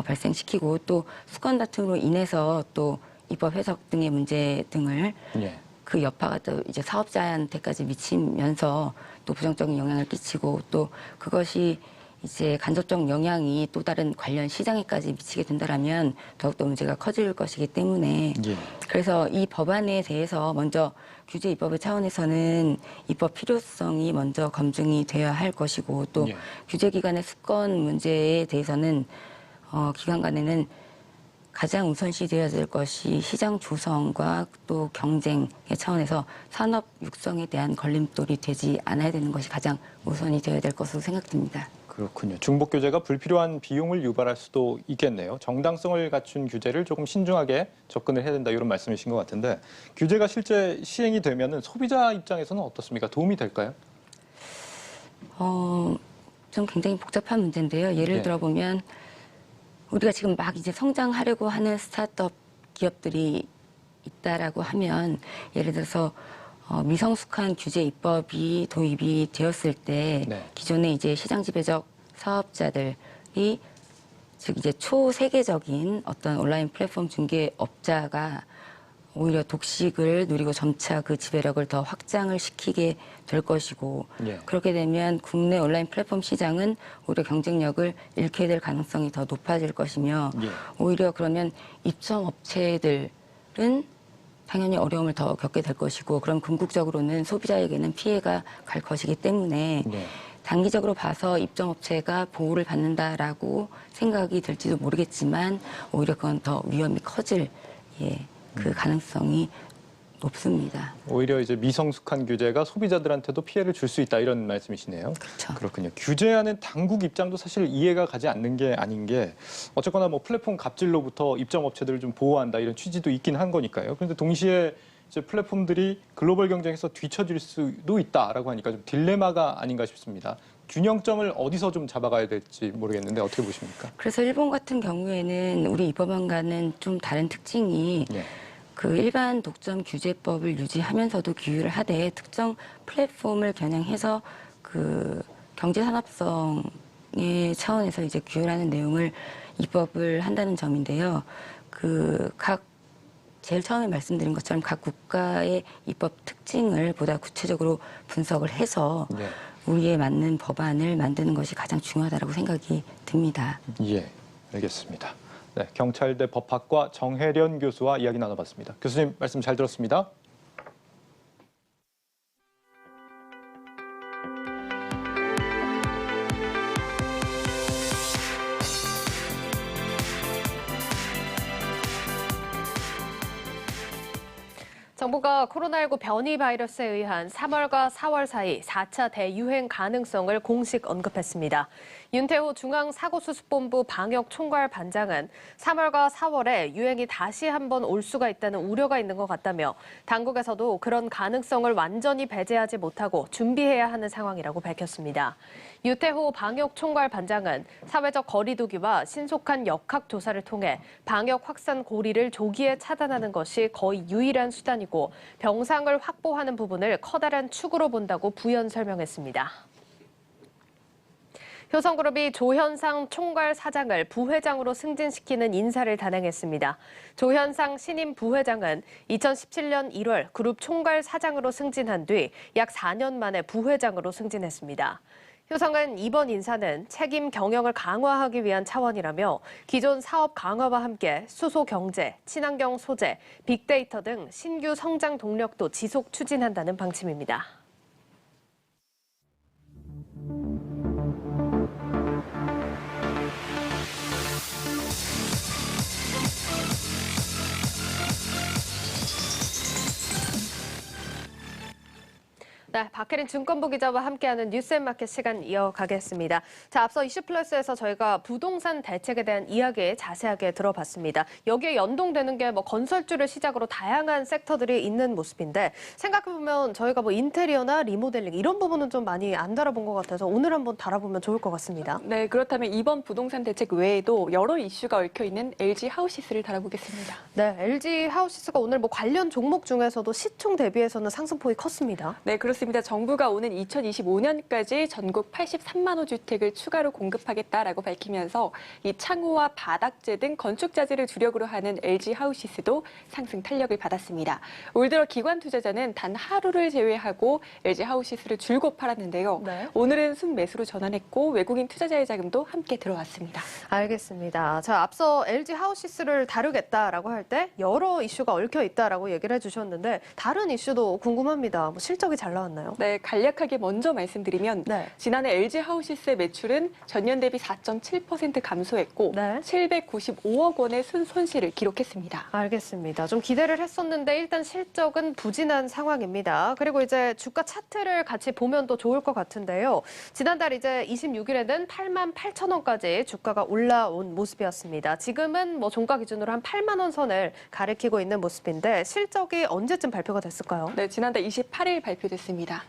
발생시키고, 또 수건 다툼으로 인해서 또 입법 해석 등의 문제 등을 예. 그 여파가 또 이제 사업자한테까지 미치면서 또 부정적인 영향을 끼치고, 또 그것이 이제 간접적 영향이 또 다른 관련 시장에까지 미치게 된다라면 더욱더 문제가 커질 것이기 때문에 예. 그래서 이 법안에 대해서 먼저 규제 입법의 차원에서는 입법 필요성이 먼저 검증이 되어야 할 것이고, 또 예. 규제 기관의 수건 문제에 대해서는 기관 간에는 가장 우선시 되어야 될 것이 시장 조성과 또 경쟁의 차원에서 산업 육성에 대한 걸림돌이 되지 않아야 되는 것이 가장 우선이 되어야 될 것으로 생각됩니다. 그렇군요. 중복 규제가 불필요한 비용을 유발할 수도 있겠네요. 정당성을 갖춘 규제를 조금 신중하게 접근을 해야 된다 이런 말씀이신 것 같은데, 규제가 실제 시행이 되면은 소비자 입장에서는 어떻습니까? 도움이 될까요? 좀 굉장히 복잡한 문제인데요. 예를 네. 들어보면 우리가 지금 막 이제 성장하려고 하는 스타트업 기업들이 있다라고 하면, 예를 들어서 미성숙한 규제 입법이 도입이 되었을 때 네. 기존의 이제 시장 지배적 사업자들이, 즉 이제 초세계적인 어떤 온라인 플랫폼 중개업자가 오히려 독식을 누리고 점차 그 지배력을 더 확장을 시키게 될 것이고, 예. 그렇게 되면 국내 온라인 플랫폼 시장은 오히려 경쟁력을 잃게 될 가능성이 더 높아질 것이며, 예. 오히려 그러면 입점업체들은 당연히 어려움을 더 겪게 될 것이고, 그럼 궁극적으로는 소비자에게는 피해가 갈 것이기 때문에 네. 단기적으로 봐서 입점업체가 보호를 받는다라고 생각이 들지도 모르겠지만 오히려 그건 더 위험이 커질 그 가능성이 높습니다. 오히려 이제 미성숙한 규제가 소비자들한테도 피해를 줄 수 있다 이런 말씀이시네요. 그렇죠. 그렇군요. 규제하는 당국 입장도 사실 이해가 가지 않는 게 아닌 게, 어쨌거나 뭐 플랫폼 갑질로부터 입점업체들을 좀 보호한다 이런 취지도 있긴 한 거니까요. 그런데 동시에 이제 플랫폼들이 글로벌 경쟁에서 뒤처질 수도 있다라고 하니까 좀 딜레마가 아닌가 싶습니다. 균형점을 어디서 좀 잡아가야 될지 모르겠는데 어떻게 보십니까? 그래서 일본 같은 경우에는 우리 입법안과는 좀 다른 특징이 그 일반 독점 규제법을 유지하면서도 규율을 하되 특정 플랫폼을 겨냥해서 그 경제 산업성의 차원에서 이제 규율하는 내용을 입법을 한다는 점인데요. 그 각 제일 처음에 말씀드린 것처럼 각 국가의 입법 특징을 보다 구체적으로 분석을 해서 우리에 맞는 법안을 만드는 것이 가장 중요하다고 생각이 듭니다. 예, 알겠습니다. 네, 경찰대 법학과 정혜련 교수와 이야기 나눠봤습니다. 교수님 말씀 잘 들었습니다. 정부가 코로나19 변이 바이러스에 의한 3월과 4월 사이 4차 대유행 가능성을 공식 언급했습니다. 윤태호 중앙사고수습본부 방역총괄반장은 3월과 4월에 유행이 다시 한번 올 수가 있다는 우려가 있는 것 같다며 당국에서도 그런 가능성을 완전히 배제하지 못하고 준비해야 하는 상황이라고 밝혔습니다. 유태호 방역총괄반장은 사회적 거리두기와 신속한 역학조사를 통해 방역 확산 고리를 조기에 차단하는 것이 거의 유일한 수단이고 병상을 확보하는 부분을 커다란 축으로 본다고 부연 설명했습니다. 효성그룹이 조현상 총괄 사장을 부회장으로 승진시키는 인사를 단행했습니다. 조현상 신임 부회장은 2017년 1월 그룹 총괄 사장으로 승진한 뒤 약 4년 만에 부회장으로 승진했습니다. 효성은 이번 인사는 책임 경영을 강화하기 위한 차원이라며 기존 사업 강화와 함께 수소 경제, 친환경 소재, 빅데이터 등 신규 성장 동력도 지속 추진한다는 방침입니다. 네, 박혜린 증권부 기자와 함께하는 뉴스앤마켓 시간 이어가겠습니다. 자, 앞서 이슈플러스에서 저희가 부동산 대책에 대한 이야기 자세하게 들어봤습니다. 여기에 연동되는 게 뭐 건설주를 시작으로 다양한 섹터들이 있는 모습인데 생각해보면 저희가 뭐 인테리어나 리모델링 이런 부분은 좀 많이 안 다뤄본 것 같아서 오늘 한번 다뤄보면 좋을 것 같습니다. 네, 그렇다면 이번 부동산 대책 외에도 여러 이슈가 얽혀있는 LG 하우시스를 다뤄보겠습니다. 네, LG 하우시스가 오늘 뭐 관련 종목 중에서도 시총 대비해서는 상승폭이 컸습니다. 네, 그렇습니다. 정부가 오는 2025년까지 전국 83만 호 주택을 추가로 공급하겠다라고 밝히면서 이 창호와 바닥재 등 건축자재를 주력으로 하는 LG 하우시스도 상승 탄력을 받았습니다. 올 들어 기관 투자자는 단 하루를 제외하고 LG 하우시스를 줄곧 팔았는데요. 네. 오늘은 순매수로 전환했고 외국인 투자자의 자금도 함께 들어왔습니다. 알겠습니다. 자, 앞서 LG 하우시스를 다루겠다라고 할 때 여러 이슈가 얽혀 있다라고 얘기를 해주셨는데 다른 이슈도 궁금합니다. 뭐 실적이 잘 나왔나요? 네, 간략하게 먼저 말씀드리면 지난해 LG 하우시스의 매출은 전년 대비 4.7% 감소했고 795억 원의 순손실을 기록했습니다. 알겠습니다. 좀 기대를 했었는데 일단 실적은 부진한 상황입니다. 그리고 이제 주가 차트를 같이 보면 또 좋을 것 같은데요. 지난달 이제 26일에는 8만 8천 원까지 주가가 올라온 모습이었습니다. 지금은 뭐 종가 기준으로 한 8만 원 선을 가리키고 있는 모습인데 실적이 언제쯤 발표가 됐을까요? 네, 지난달 28일 발표됐습니다.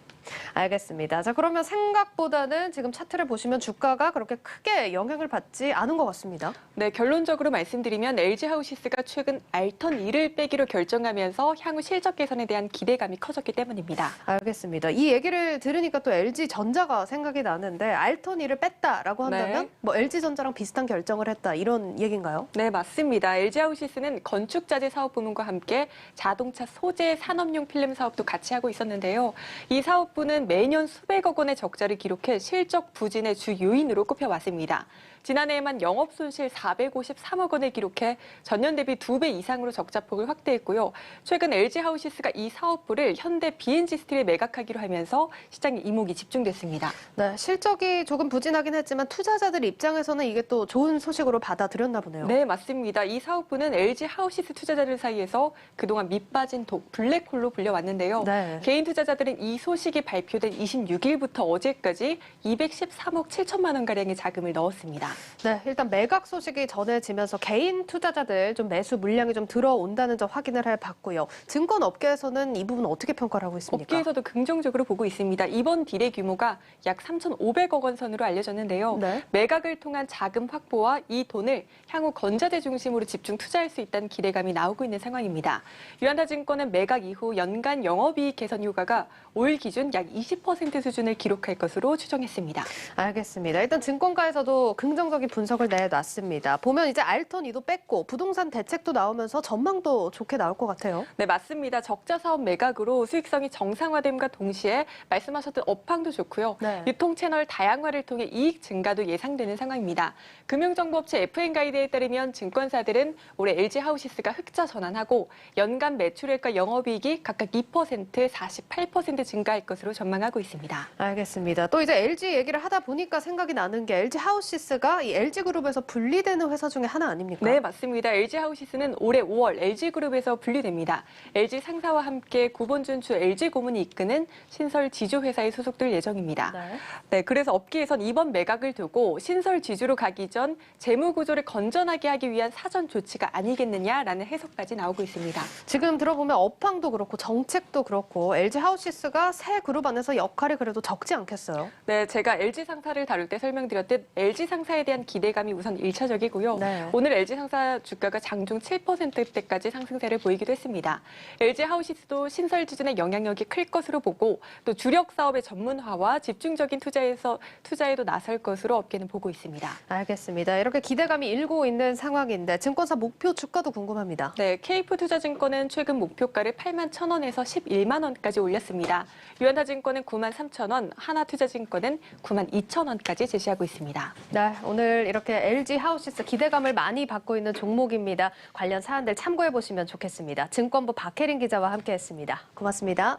알겠습니다. 자, 그러면 생각보다는 지금 차트를 보시면 주가가 그렇게 크게 영향을 받지 않은 것 같습니다. 네, 결론적으로 말씀드리면 LG 하우시스가 최근 알턴 2를 빼기로 결정하면서 향후 실적 개선에 대한 기대감이 커졌기 때문입니다. 알겠습니다. 이 얘기를 들으니까 또 LG전자가 생각이 나는데 알턴 2를 뺐다라고 한다면 뭐 LG전자랑 비슷한 결정을 했다 이런 얘기인가요? 네, 맞습니다. LG 하우시스는 건축자재 사업 부문과 함께 자동차 소재 산업용 필름 사업도 같이 하고 있었는데요. 이 사업부는 매년 수백억 원의 적자를 기록해 실적 부진의 주 요인으로 꼽혀왔습니다. 지난해에만 영업 손실 453억 원을 기록해 전년 대비 2배 이상으로 적자폭을 확대했고요. 최근 LG 하우시스가 이 사업부를 현대 BNG 스틸에 매각하기로 하면서 시장에 이목이 집중됐습니다. 네, 실적이 조금 부진하긴 했지만 투자자들 입장에서는 이게 또 좋은 소식으로 받아들였나 보네요. 네, 맞습니다. 이 사업부는 LG 하우시스 투자자들 사이에서 그동안 밑빠진 독, 블랙홀로 불려왔는데요. 개인 투자자들은 이 소식이 발표된 26일부터 어제까지 213억 7천만 원가량의 자금을 넣었습니다. 네, 일단 매각 소식이 전해지면서 개인 투자자들 좀 매수 물량이 좀 들어온다는 점 확인을 해봤고요. 증권업계에서는 이 부분 어떻게 평가를 하고 있습니까? 업계에서도 긍정적으로 보고 있습니다. 이번 딜의 규모가 약 3,500억 원 선으로 알려졌는데요. 매각을 통한 자금 확보와 이 돈을 향후 건자재 중심으로 집중 투자할 수 있다는 기대감이 나오고 있는 상황입니다. 유한타증권은 매각 이후 연간 영업이익 개선 효과가 올 기준 약 20% 수준을 기록할 것으로 추정했습니다. 알겠습니다. 일단 증권가에서도 긍정적인 분석을 내놨습니다. 보면 이제 알턴 2도 뺐고 부동산 대책도 나오면서 전망도 좋게 나올 것 같아요. 네, 맞습니다. 적자 사업 매각으로 수익성이 정상화됨과 동시에 말씀하셨던 업황도 좋고요. 유통 채널 다양화를 통해 이익 증가도 예상되는 상황입니다. 금융정보업체 FN가이드에 따르면 증권사들은 올해 LG 하우시스가 흑자 전환하고 연간 매출액과 영업이익이 각각 2%, 48% 증가할 것으로 것으로 전망하고 있습니다. 알겠습니다. 또 이제 LG 얘기를 하다 보니까 생각이 나는 게 LG 하우시스가 이 LG그룹에서 분리되는 회사 중에 하나 아닙니까? 네, 맞습니다. LG 하우시스는 올해 5월 LG그룹에서 분리됩니다. LG 상사와 함께 구본준 주 LG 고문이 이끄는 신설 지주회사에 소속될 예정입니다. 네, 그래서 업계에선 이번 매각을 두고 신설 지주로 가기 전 재무 구조를 건전하게 하기 위한 사전 조치가 아니겠느냐라는 해석까지 나오고 있습니다. 지금 들어보면 업황도 그렇고 정책도 그렇고 LG 하우시스가 새 그룹 안에서 역할이 그래도 적지 않겠어요? 네, 제가 LG 상사를 다룰 때 설명드렸듯 LG 상사에 대한 기대감이 우선 1차적이고요. 오늘 LG 상사 주가가 장중 7%대까지 상승세를 보이기도 했습니다. LG 하우시스도 신설 지준의 영향력이 클 것으로 보고 또 주력 사업의 전문화와 집중적인 투자에도 나설 것으로 업계는 보고 있습니다. 알겠습니다. 이렇게 기대감이 일고 있는 상황인데 증권사 목표 주가도 궁금합니다. 네, KF투자증권은 최근 목표가를 81,000원에서 11만 원까지 올렸습니다. 유한타증권은 93,000원, 하나투자증권은 92,000원까지 제시하고 있습니다. 네, 오늘 이렇게 LG 하우시스 기대감을 많이 받고 있는 종목입니다. 관련 사안들 참고해 보시면 좋겠습니다. 증권부 박혜린 기자와 함께했습니다. 고맙습니다.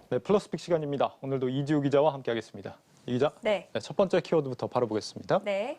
네, 플러스픽 시간입니다. 오늘도 이지우 기자와 함께하겠습니다. 이 기자, 네. 첫 번째 키워드부터 바로 보겠습니다. 네.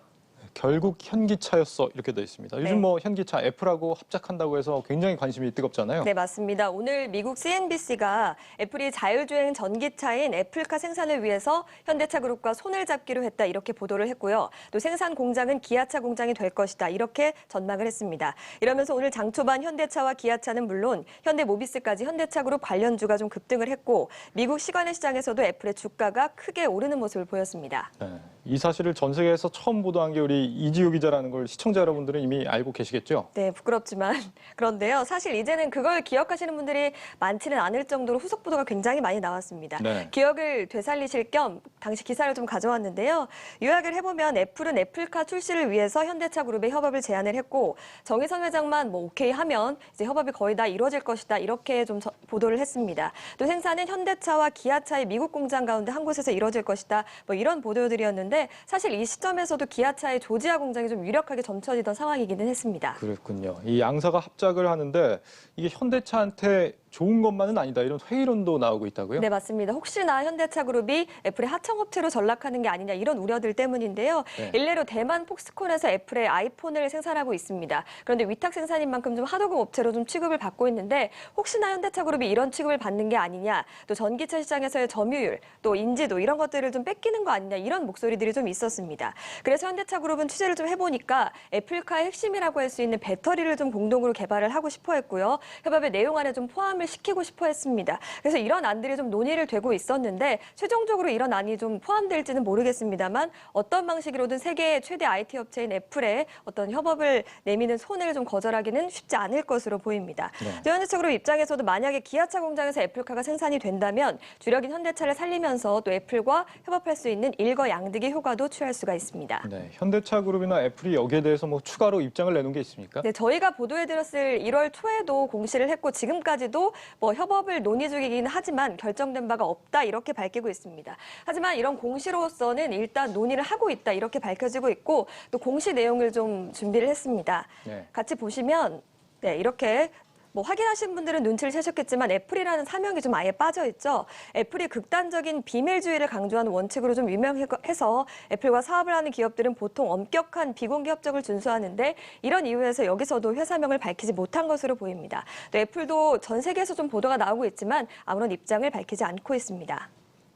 결국 현기차였어 이렇게 돼 있습니다. 요즘 뭐 현기차 애플하고 합작한다고 해서 굉장히 관심이 뜨겁잖아요. 네, 맞습니다. 오늘 미국 CNBC가 애플이 자율주행 전기차인 애플카 생산을 위해서 현대차 그룹과 손을 잡기로 했다 이렇게 보도를 했고요. 또 생산 공장은 기아차 공장이 될 것이다 이렇게 전망을 했습니다. 이러면서 오늘 장 초반 현대차와 기아차는 물론 현대모비스까지 현대차 그룹 관련주가 좀 급등을 했고 미국 시간의 시장에서도 애플의 주가가 크게 오르는 모습을 보였습니다. 네, 이 사실을 전 세계에서 처음 보도한 게 우리 이지우 기자라는 걸 시청자 여러분들은 이미 알고 계시겠죠? 네, 부끄럽지만 그런데요. 사실 이제는 그걸 기억하시는 분들이 많지는 않을 정도로 후속 보도가 굉장히 많이 나왔습니다. 네. 기억을 되살리실 겸 당시 기사를 좀 가져왔는데요. 요약을 해보면 애플은 애플카 출시를 위해서 현대차 그룹의 협업을 제안을 했고 정의선 회장만 뭐 오케이 하면 이제 협업이 거의 다 이루어질 것이다 이렇게 좀 보도를 했습니다. 또 생산은 현대차와 기아차의 미국 공장 가운데 한 곳에서 이루어질 것이다. 뭐 이런 보도들이었는데 사실 이 시점에서도 기아차의 조지아 공장이 좀 유력하게 점쳐지던 상황이기는 했습니다. 그렇군요. 이 양사가 합작을 하는데 이게 현대차한테 좋은 것만은 아니다. 이런 회의론도 나오고 있다고요? 네, 맞습니다. 혹시나 현대차 그룹이 애플의 하청업체로 전락하는 게 아니냐 이런 우려들 때문인데요. 네. 일례로 대만 폭스콘에서 애플의 아이폰을 생산하고 있습니다. 그런데 위탁 생산인 만큼 좀 하도급 업체로 좀 취급을 받고 있는데 혹시나 현대차 그룹이 이런 취급을 받는 게 아니냐, 또 전기차 시장에서의 점유율, 또 인지도 이런 것들을 좀 뺏기는 거 아니냐 이런 목소리들이 좀 있었습니다. 그래서 현대차 그룹은 취재를 좀 해보니까 애플카의 핵심이라고 할 수 있는 배터리를 좀 공동으로 개발을 하고 싶어 했고요. 협업의 내용 안에 좀 포함을 시키고 싶어 했습니다. 그래서 이런 안들이 좀 논의를 되고 있었는데 최종적으로 이런 안이 좀 포함될지는 모르겠습니다만 어떤 방식으로든 세계 최대 IT 업체인 애플에 어떤 협업을 내미는 손을 좀 거절하기는 쉽지 않을 것으로 보입니다. 또 현대차 그룹 입장에서도 만약에 기아차 공장에서 애플카가 생산이 된다면 주력인 현대차를 살리면서 또 애플과 협업할 수 있는 일거양득의 효과도 취할 수가 있습니다. 네, 현대차 그룹이나 애플이 여기에 대해서 뭐 추가로 입장을 내놓은 게 있습니까? 네, 저희가 보도해드렸을 1월 초에도 공시를 했고 지금까지도 뭐 협업을 논의 중이긴 하지만 결정된 바가 없다 이렇게 밝히고 있습니다. 하지만 이런 공시로서는 일단 논의를 하고 있다 이렇게 밝혀지고 있고 또 공시 내용을 좀 준비를 했습니다. 네. 같이 보시면 네, 이렇게 뭐 확인하신 분들은 눈치를 채셨겠지만 애플이라는 사명이 좀 아예 빠져 있죠. 애플이 극단적인 비밀주의를 강조하는 원칙으로 좀 유명해서 애플과 사업을 하는 기업들은 보통 엄격한 비공개 협정을 준수하는데 이런 이유에서 여기서도 회사명을 밝히지 못한 것으로 보입니다. 또 애플도 전 세계에서 좀 보도가 나오고 있지만 아무런 입장을 밝히지 않고 있습니다.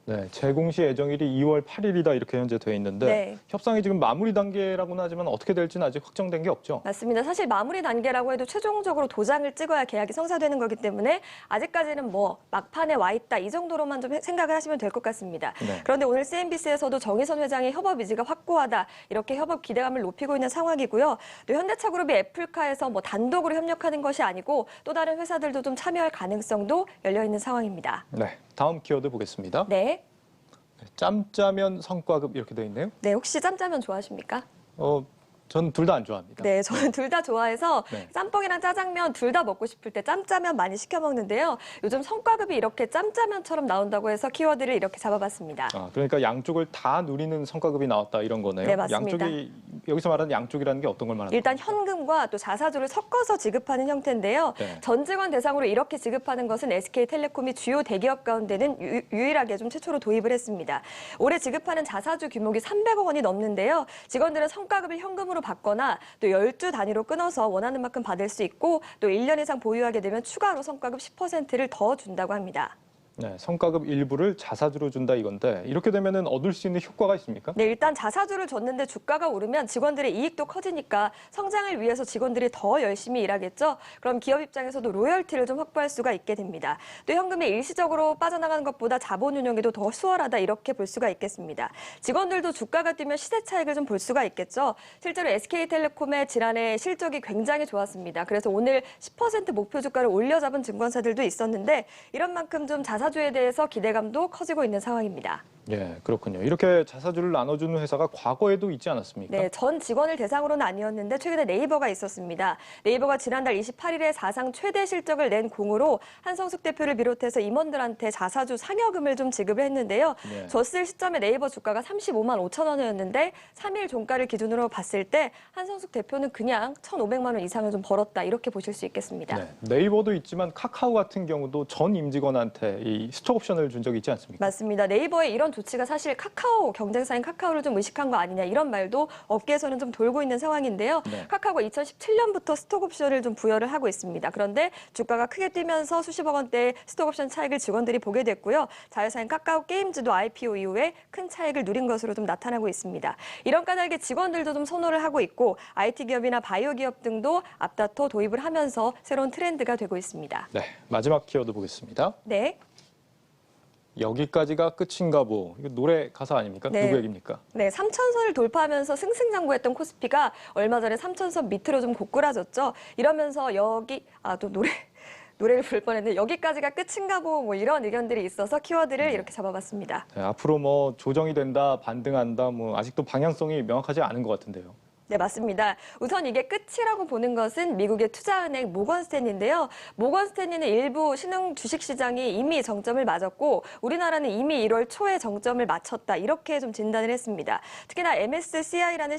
네, 재공시 예정일이 2월 8일이다 이렇게 현재 돼 있는데 네. 협상이 지금 마무리 단계라고는 하지만 어떻게 될지는 아직 확정된 게 없죠. 맞습니다. 사실 마무리 단계라고 해도 최종적으로 도장을 찍어야 계약이 성사되는 거기 때문에 아직까지는 뭐 막판에 와 있다 이 정도로만 좀 생각을 하시면 될 것 같습니다. 네. 그런데 오늘 CNBC에서도 정의선 회장의 협업 의지가 확고하다 이렇게 협업 기대감을 높이고 있는 상황이고요. 또 현대차그룹이 애플카에서 뭐 단독으로 협력하는 것이 아니고 또 다른 회사들도 좀 참여할 가능성도 열려 있는 상황입니다. 네, 다음 키워드 보겠습니다. 네. 짬짜면 성과급 이렇게 돼 있네요. 네, 혹시 짬짜면 좋아하십니까? 전 둘 다 안 좋아합니다. 네, 저는 둘 다 좋아해서 네. 짬뽕이랑 짜장면 둘 다 먹고 싶을 때 짬짜면 많이 시켜 먹는데요. 요즘 성과급이 이렇게 짬짜면처럼 나온다고 해서 키워드를 이렇게 잡아봤습니다. 그러니까 양쪽을 다 누리는 성과급이 나왔다 이런 거네요. 네, 맞습니다. 양쪽이 여기서 말하는 양쪽이라는 게 어떤 걸 말하는 일단 현금과 또 자사주를 섞어서 지급하는 형태인데요. 네. 전 직원 대상으로 이렇게 지급하는 것은 SK텔레콤이 주요 대기업 가운데는 유일하게 좀 최초로 도입을 했습니다. 올해 지급하는 자사주 규모가 300억 원이 넘는데요. 직원들은 성과급을 현금으로 받거나 또 10주 단위로 끊어서 원하는 만큼 받을 수 있고 또 1년 이상 보유하게 되면 추가로 성과급 10%를 더 준다고 합니다. 네, 성과급 일부를 자사주로 준다 이건데 이렇게 되면은 얻을 수 있는 효과가 있습니까? 네, 일단 자사주를 줬는데 주가가 오르면 직원들의 이익도 커지니까 성장을 위해서 직원들이 더 열심히 일하겠죠. 그럼 기업 입장에서도 로열티를 좀 확보할 수가 있게 됩니다. 또 현금이 일시적으로 빠져나가는 것보다 자본 운용에도 더 수월하다 이렇게 볼 수가 있겠습니다. 직원들도 주가가 뛰면 시세 차익을 좀 볼 수가 있겠죠. 실제로 SK텔레콤의 지난해 실적이 굉장히 좋았습니다. 그래서 오늘 10% 목표 주가를 올려잡은 증권사들도 있었는데 이런 만큼 좀 자사주에 대해서 기대감도 커지고 있는 상황입니다. 예, 그렇군요. 이렇게 자사주를 나눠주는 회사가 과거에도 있지 않았습니까? 네, 전 직원을 대상으로는 아니었는데 최근에 네이버가 있었습니다. 네이버가 지난달 28일에 사상 최대 실적을 낸 공으로 한성숙 대표를 비롯해서 임원들한테 자사주 상여금을 좀 지급을 했는데요. 네. 줬을 시점에 네이버 주가가 35만 5천 원이었는데 3일 종가를 기준으로 봤을 때 한성숙 대표는 그냥 1,500만 원 이상을 좀 벌었다 이렇게 보실 수 있겠습니다. 네, 네이버도 있지만 카카오 같은 경우도 전 임직원한테 이 스톡 옵션을 준 적이 있지 않습니까? 맞습니다. 네이버의 이런 조치가 사실 카카오, 경쟁사인 카카오를 좀 의식한 거 아니냐 이런 말도 업계에서는 좀 돌고 있는 상황인데요. 네. 카카오가 2017년부터 스톡옵션을 좀 부여를 하고 있습니다. 그런데 주가가 크게 뛰면서 수십억 원대의 스톡옵션 차익을 직원들이 보게 됐고요. 자회사인 카카오 게임즈도 IPO 이후에 큰 차익을 누린 것으로 좀 나타나고 있습니다. 이런 까닭에 직원들도 좀 선호를 하고 있고 IT 기업이나 바이오 기업 등도 앞다퉈 도입을 하면서 새로운 트렌드가 되고 있습니다. 네, 마지막 키워드 보겠습니다. 네. 여기까지가 끝인가 보. 이거 노래 가사 아닙니까? 네. 누구 얘기입니까? 네, 3천선을 돌파하면서 승승장구했던 코스피가 얼마 전에 3천선 밑으로 좀 고꾸라졌죠. 이러면서 또 노래를 부를 뻔했는데 여기까지가 끝인가 보 뭐 이런 의견들이 있어서 키워드를 이렇게 잡아봤습니다. 네, 앞으로 뭐 조정이 된다, 반등한다, 뭐 아직도 방향성이 명확하지 않은 것 같은데요. 네, 맞습니다. 우선 이게 끝이라고 보는 것은 미국의 투자은행 모건스탠리인데요. 모건스탠리는 일부 신흥 주식시장이 이미 정점을 맞았고 우리나라는 이미 1월 초에 정점을 맞췄다 이렇게 좀 진단을 했습니다. 특히나 MSCI라는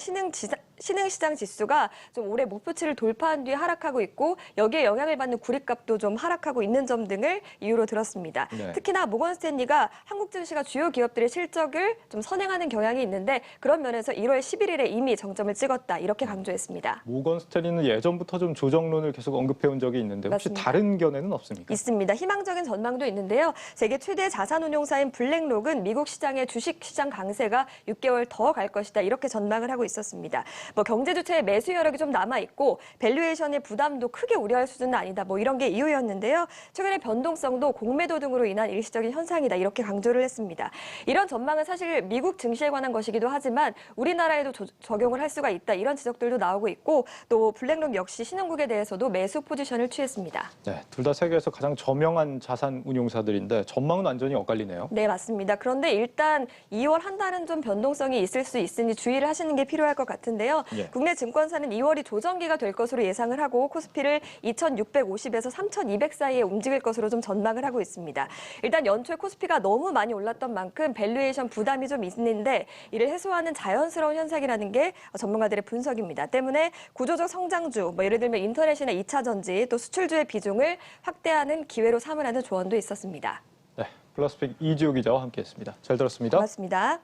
신흥시장 지수가 좀 올해 목표치를 돌파한 뒤에 하락하고 있고 여기에 영향을 받는 구리값도 좀 하락하고 있는 점 등을 이유로 들었습니다. 네. 특히나 모건스탠리가 한국 증시가 주요 기업들의 실적을 좀 선행하는 경향이 있는데 그런 면에서 1월 11일에 이미 정점을 찍었다. 이렇게 강조했습니다. 모건 스탠리는 예전부터 좀 조정론을 계속 언급해온 적이 있는데 혹시 맞습니다. 다른 견해는 없습니까? 있습니다. 희망적인 전망도 있는데요. 세계 최대 자산운용사인 블랙록은 미국 시장의 주식시장 강세가 6개월 더 갈 것이다. 이렇게 전망을 하고 있었습니다. 경제 주체의 매수 여력이 좀 남아있고 밸류에이션의 부담도 크게 우려할 수준은 아니다. 이런 게 이유였는데요. 최근에 변동성도 공매도 등으로 인한 일시적인 현상이다. 이렇게 강조를 했습니다. 이런 전망은 사실 미국 증시에 관한 것이기도 하지만 우리나라에도 적용을 할 수가 있다. 이런 지적들도 나오고 있고 또 블랙록 역시 신흥국에 대해서도 매수 포지션을 취했습니다. 네, 둘 다 세계에서 가장 저명한 자산 운용사들인데 전망은 완전히 엇갈리네요. 네, 맞습니다. 그런데 일단 2월 한 달은 좀 변동성이 있을 수 있으니 주의를 하시는 게 필요할 것 같은데요. 예. 국내 증권사는 2월이 조정기가 될 것으로 예상을 하고 코스피를 2,650에서 3,200 사이에 움직일 것으로 좀 전망을 하고 있습니다. 일단 연초에 코스피가 너무 많이 올랐던 만큼 밸류에이션 부담이 좀 있는데 이를 해소하는 자연스러운 현상이라는 게 전문가들의 분석입니다. 때문에 구조적 성장주, 예를 들면 인터넷이나 2차 전지, 또 수출주의 비중을 확대하는 기회로 삼으라는 조언도 있었습니다. 네, 플러스픽 이지호 기자와 함께했습니다. 잘 들었습니다. 고맙습니다.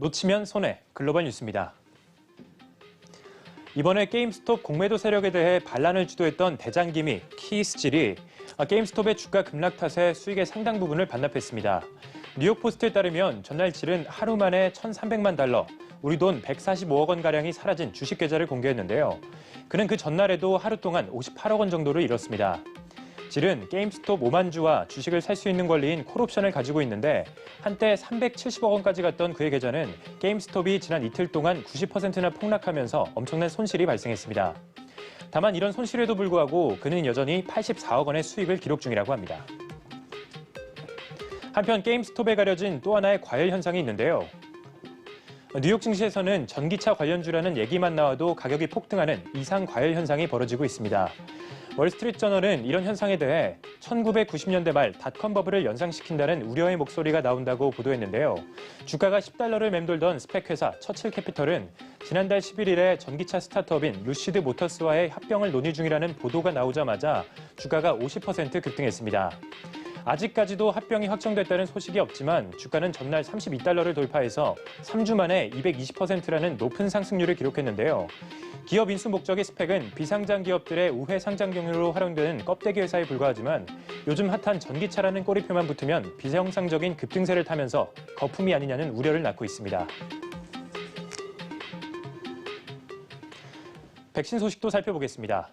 놓치면 손해, 글로벌 뉴스입니다. 이번에 게임스톱 공매도 세력에 대해 반란을 주도했던 대장기미 키스질이 게임스톱의 주가 급락 탓에 수익의 상당 부분을 반납했습니다. 뉴욕포스트에 따르면 전날 질은 하루 만에 1,300만 달러, 우리 돈 145억 원가량이 사라진 주식 계좌를 공개했는데요. 그는 그 전날에도 하루 동안 58억 원 정도를 잃었습니다. 질은 게임스톱 5만 주와 주식을 살 수 있는 권리인 콜옵션을 가지고 있는데 한때 370억 원까지 갔던 그의 계좌는 게임스톱이 지난 이틀 동안 90%나 폭락하면서 엄청난 손실이 발생했습니다. 다만 이런 손실에도 불구하고 그는 여전히 84억 원의 수익을 기록 중이라고 합니다. 한편 게임스톱에 가려진 또 하나의 과열 현상이 있는데요. 뉴욕 증시에서는 전기차 관련주라는 얘기만 나와도 가격이 폭등하는 이상 과열 현상이 벌어지고 있습니다. 월스트리트저널은 이런 현상에 대해 1990년대 말 닷컴 버블을 연상시킨다는 우려의 목소리가 나온다고 보도했는데요. 주가가 $10를 맴돌던 스펙 회사 처칠 캐피털은 지난달 11일에 전기차 스타트업인 루시드 모터스와의 합병을 논의 중이라는 보도가 나오자마자 주가가 50% 급등했습니다. 아직까지도 합병이 확정됐다는 소식이 없지만 주가는 전날 $32를 돌파해서 3주 만에 220%라는 높은 상승률을 기록했는데요. 기업 인수 목적의 스펙은 비상장 기업들의 우회 상장 경로로 활용되는 껍데기 회사에 불과하지만 요즘 핫한 전기차라는 꼬리표만 붙으면 비정상적인 급등세를 타면서 거품이 아니냐는 우려를 낳고 있습니다. 백신 소식도 살펴보겠습니다.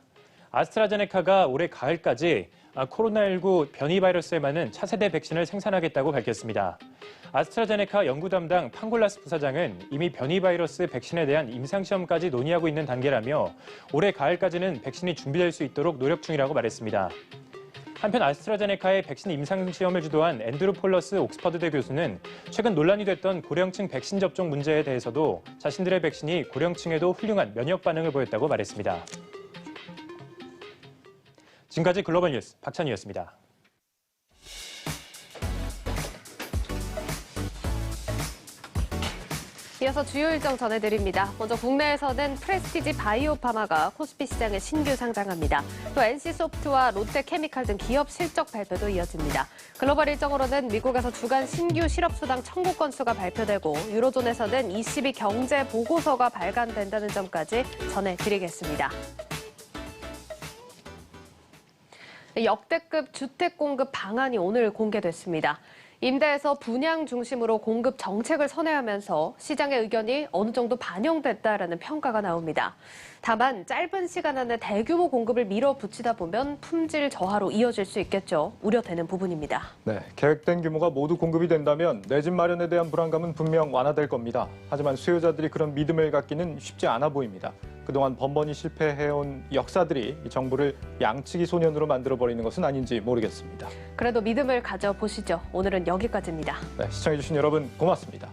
아스트라제네카가 올해 가을까지 코로나19 변이 바이러스에 맞는 차세대 백신을 생산하겠다고 밝혔습니다. 아스트라제네카 연구 담당 팡골라스 부사장은 이미 변이 바이러스 백신에 대한 임상시험까지 논의하고 있는 단계라며 올해 가을까지는 백신이 준비될 수 있도록 노력 중이라고 말했습니다. 한편 아스트라제네카의 백신 임상시험을 주도한 앤드루 폴러스 옥스퍼드대 교수는 최근 논란이 됐던 고령층 백신 접종 문제에 대해서도 자신들의 백신이 고령층에도 훌륭한 면역 반응을 보였다고 말했습니다. 지금까지 글로벌 뉴스 박찬희였습니다. 이어서 주요 일정 전해드립니다. 먼저 국내에서는 프레스티지 바이오파마가 코스피 시장에 신규 상장합니다. 또 NC소프트와 롯데케미칼 등 기업 실적 발표도 이어집니다. 글로벌 일정으로는 미국에서 주간 신규 실업수당 청구 건수가 발표되고 유로존에서는 ECB 경제 보고서가 발간된다는 점까지 전해드리겠습니다. 역대급 주택 공급 방안이 오늘 공개됐습니다. 임대에서 분양 중심으로 공급 정책을 선회하면서 시장의 의견이 어느 정도 반영됐다라는 평가가 나옵니다. 다만 짧은 시간 안에 대규모 공급을 밀어붙이다 보면 품질 저하로 이어질 수 있겠죠. 우려되는 부분입니다. 네, 계획된 규모가 모두 공급이 된다면 내 집 마련에 대한 불안감은 분명 완화될 겁니다. 하지만 수요자들이 그런 믿음을 갖기는 쉽지 않아 보입니다. 그동안 번번이 실패해온 역사들이 이 정부를 양치기 소년으로 만들어버리는 것은 아닌지 모르겠습니다. 그래도 믿음을 가져보시죠. 오늘은 여기까지입니다. 네, 시청해주신 여러분 고맙습니다.